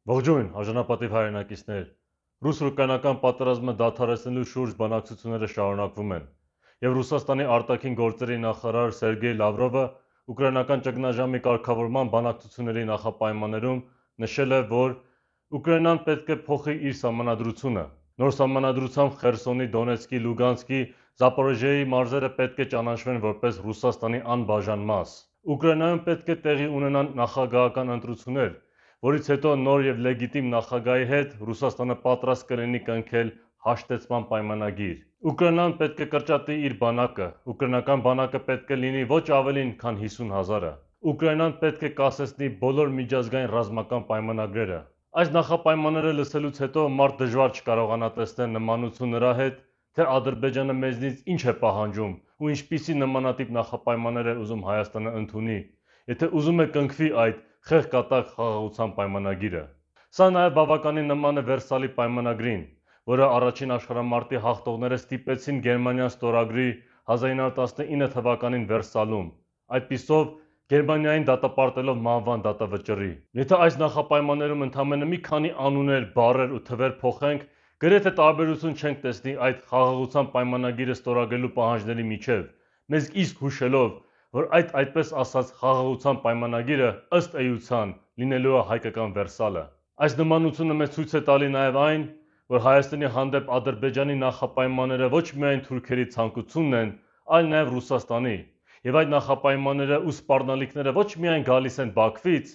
Ողջույն, արժանապատիվ հայրենակիցներ, ռուս-ուկրաինական պատերազմը դադարեցնելու շուրջ բանակցությունները շարունակվում են, և Ռուսաստանի արտաքին գործերի նախարար Սերգեյ Լավրովը ուկրաինական ճգնաժամի կարգավորման բանակցությունների նախապայմաններում նշել է, որ Ուկրաինան պետք է փոխի իր սահմանադրությունը, նոր սահմանադրությամբ Խերսոնի, Դոնեցկի, Լուգանսկի, Զապորոժիայի մարզերը պետք է ճանաչվեն որպես Ռուսաստանի անբաժան մաս։ Ուկրաինայում պետք է տեղի ունենան նախագահական ընտրություններ, որից հետո նոր և լեգիտիմ նախագահի հետ Ռուսաստանը պատրաստ կլինի կնքել հաշտեցման պայմանագիր։ Ուկրաինան պետք է կրճատի իր բանակը, ուկրաինական բանակը պետք է լինի ոչ ավելին, քան 50,000-ը։ Ուկրաինան պետք է կասեցնի բոլոր միջազգային ռազմական պայմանագրերը։ Այս նախապայմանները լսելուց հետո մարդ դժվար չկարողանա տեսնել նմանություն նրա հետ, թե Ադրբեջանը մեզնից ինչ է պահանջում ու ինչպիսի նմանատիպ նախապայմաններ է ուզում Հայաստանը ընդունի, եթե ուզում է կնքվի այդ խեղկատակ խաղաղության պայմանագիրը։ Սա նաև բավականին նման է Վերսալի պայմանագրին, որը առաջին աշխարհամարտի հաղթողները ստիպեցին Գերմանիան ստորագրի 1919 թվականին Վերսալում, այդպիսով Գերմանիային դատապարտելով մահվան դատավճռի։ Եթե այս նախապայմաններում ընդամենը մի քանի անուններ, բառեր ու թվեր փոխենք, գրեթե տարբերություն չենք տեսնի այդ խաղաղության պայմանագիրը ստորագրելու պահանջների միջև, մեզ իսկ հուշելով, որ այդ այդպես ասած խաղաղության պայմանագիրը ըստ էության լինելու է հայկական Վերսալը։ Այս նմանությունը մեզ ցույց է տալի նաև այն, որ Հայաստանի հանդեպ Ադրբեջանի նախապայմանները ոչ միայն թուրքերի ցանկությունն են, այլ նաև Ռուսաստանի, և այդ նախապայմանները ու սպառնալիքները ոչ միայն գալիս են Բաքվից,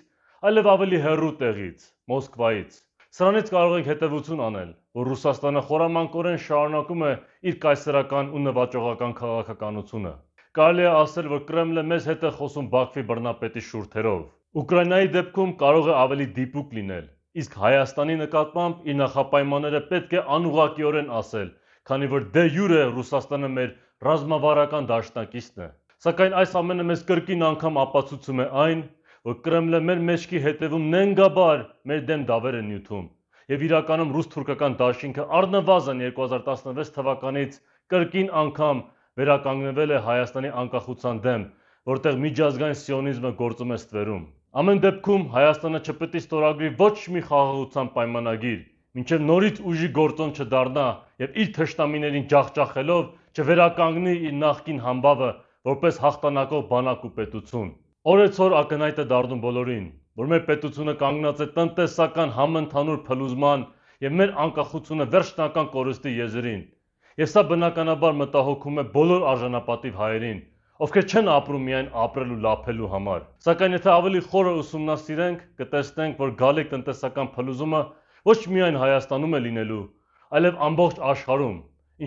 այլև ավելի հեռու տեղից՝ Մոսկվայից։ Սրանից կարող ենք հետևություն անել, որ Ռուսաստանը խորամանկորեն շարունակում է իր կայսերական ու նվաճողական քաղաքականությունը։ Կարելի է ասել, որ Կրեմլը մեզ հետ է խոսում Բաքվի բռնապետի շուրթերով։ Ուկրաինայի դեպքում կարող է ավելի դիպուկ լինել, իսկ Հայաստանի նկատմամբ իր նախապայմանները պետք է անուղղակիորեն ասել, քանի որ դե յուրե Ռուսաստանը մեր ռազմավարական դաշնակիցն է։ Սակայն այս ամենը մեզ կրկին անգամ ապացուցում է այն, որ Կրեմլը մեր մեջքի հետևում նենգաբար մեր դեմ դավեր է նյութում, և իրականում ռուս-թուրքական դաշինքը առնվազն 2016 թվականից կրկին անգամ վերականգնվել է Հայաստանի անկախության դեմ, որտեղ միջազգային սիոնիզմը գործում է ստվերում։ Ամեն դեպքում Հայաստանը չպետք է ստորագրի ոչ մի խաղաղության պայմանագիր, մինչև նորից ուժի գործոն չդառնա և իր թշնամիներին ջախջախելով չվերականգնի իր նախկին համբավը որպես հաղթանակող բանակ ու պետություն։ Օրեցօր ակնհայտ է դառնում բոլորին, որ մեր պետությունը կանգնած է տնտեսական համընդհանուր փլուզման և մեր անկախությունը վերջնական կորստի եզրին, և սա բնականաբար մտահոգում է բոլոր արժանապատիվ հայերին, ովքեր չեն ապրում միայն ապրել ու լափելու համար։ Սակայն եթե ավելի խորը ուսումնասիրենք, կտեսնենք, որ գալիք տնտեսական փլուզումը ոչ միայն Հայաստանում է լինելու, այլև ամբողջ աշխարհում,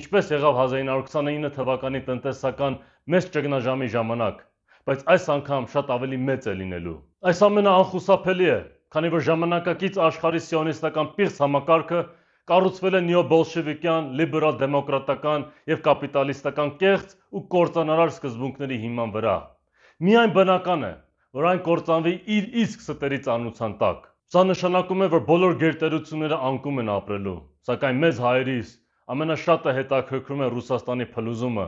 ինչպես եղավ 1929 թվականի տնտեսական մեծ ճգնաժամի ժամանակ, բայց այս անգամ շատ ավելի մեծ է լինելու։ Այս ամենը անխուսափելի է, քանի որ ժամանակակից աշխարհի սիոնիստական պիղծ համակարգը կառուցվել է նեոբոլշևիկյան, լիբերալ-դեմոկրատական և կապիտալիստական կեղծ ու կործանարար սկզբունքների հիման վրա։ Միայն բնական է, որ այն կործանվի իր իսկ ստերի ծանրության տակ։ Սա նշանակում է, որ բոլոր գերտերությունները անկում են ապրելու, սակայն մեզ հայերիս ամենաշատը հետաքրքրում է Ռուսաստանի փլուզումը,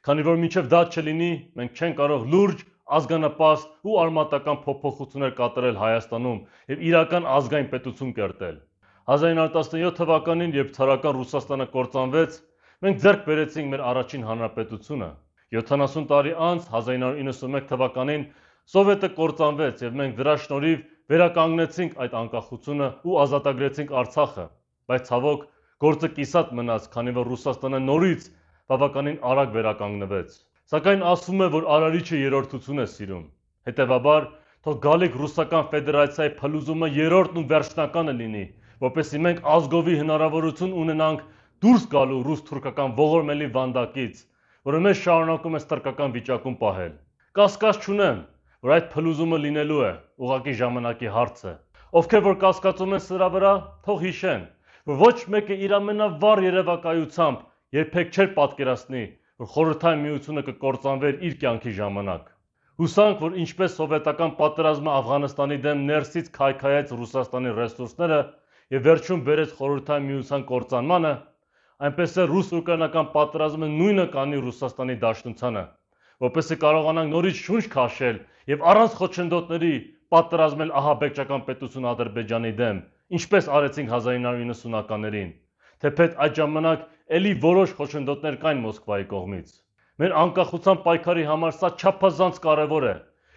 քանի որ մինչև դա չլինի, մենք չենք կարող լուրջ, ազգանպաստ ու արմատական փոփոխություններ կատարել Հայաստանում և իրական ազգային պետություն կերտել։ 1917 թվականին, երբ ցարական Ռուսաստանը կործանվեց, մենք ձեռք բերեցինք մեր առաջին հանրապետությունը։ 70 տարի անց 1991 թվականին Սովետը կործանվեց և մենք դրա շնորհիվ վերականգնեցինք այդ անկախությունը ու ազատագրեցինք Արցախը, բայց ցավոք գործը կիսատ մնաց, քանի որ Ռուսաստանը նորից բավականին արագ վերականգնվեց։ Սակայն ասվում է, որ արարիչը երրորդություն է սիրում։ Հետևաբար, թող գալիք Ռուսական Ֆեդերացիայի փլուզումը երրորդն ու վերջնականը լինի, որպեսզի մենք ազգովի հնարավորություն ունենանք դուրս գալու ռուս-թուրքական ողորմելի վանդակից, որը մեզ շարունակում է ստրկական վիճակում պահել։ Կասկած չունեմ, որ այդ փլուզումը լինելու է, ուղղակի ժամանակի հարց է։ Ովքեր որ կասկածում են սրա վրա, թող հիշեն, որ ոչ մեկը իր ամենավառ երևակայությամբ երբեք չէր պատկերացնի, որ Խորհրդային Միությունը կկործանվեր իր կյանքի ժամանակ։ Հուսանք, որ ինչպես սովետական պատերազմը Աֆղանստանի դեմ ներսից քայքայեց Ռուսաստանի ռեսուրսները և վերջում բերեց Խորհրդային Միության կործանմանը, այնպես է ռուս-ուկրաինական պատերազմը նույնը կանի Ռուսաստանի Դաշնությանը, որպեսզի կարողանանք նորից շունչ քաշել և առանց խոչընդոտների պատերազմել ահաբեկչական պետություն Ադրբեջանի դեմ ինչպես արեցինք 1990-ականներին, թեպետ այդ ժամանակ էլի որոշ խոչընդոտներ կային Մոսկվայի կողմից։ Մեր անկախության պայքարի համար սա չափազանց կարևոր է,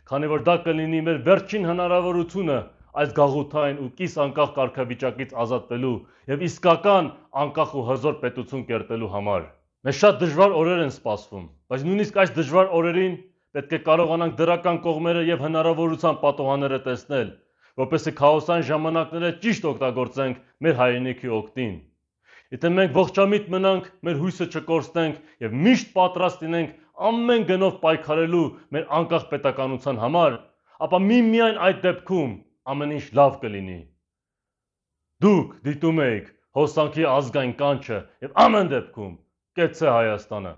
քանի որ դա կլինի մեր վերջին հնարավորությունը այս գաղութային ու կիս անկախ կարգավիճակից ազատվելու եւ իսկական անկախ ու հզոր պետություն կերտելու համար։ Մեզ շատ դժվար օրեր են սպասվում, բայց նույնիսկ այս դժվար օրերին պետք է կարողանանք դրական կողմերը եւ հնարավորության պատոհանները տեսնել, որպեսզի քաոսային ժամանակները ճիշտ օգտագործենք մեր հայրենիքի օգտին։ Եթե մենք ողջամիտ մնանք, մեր հույսը չկորցնենք եւ միշտ պատրաստ լինենք ամեն գնով պայքարելու մեր անկախ պետականության համար, ապա միմիայն այդ դեպքում ամեն ինչ լավ կլինի։ Դուք դիտում եք հոսանքի ազգային կանչը եւ ամեն դեպքում կեցցե Հայաստանը։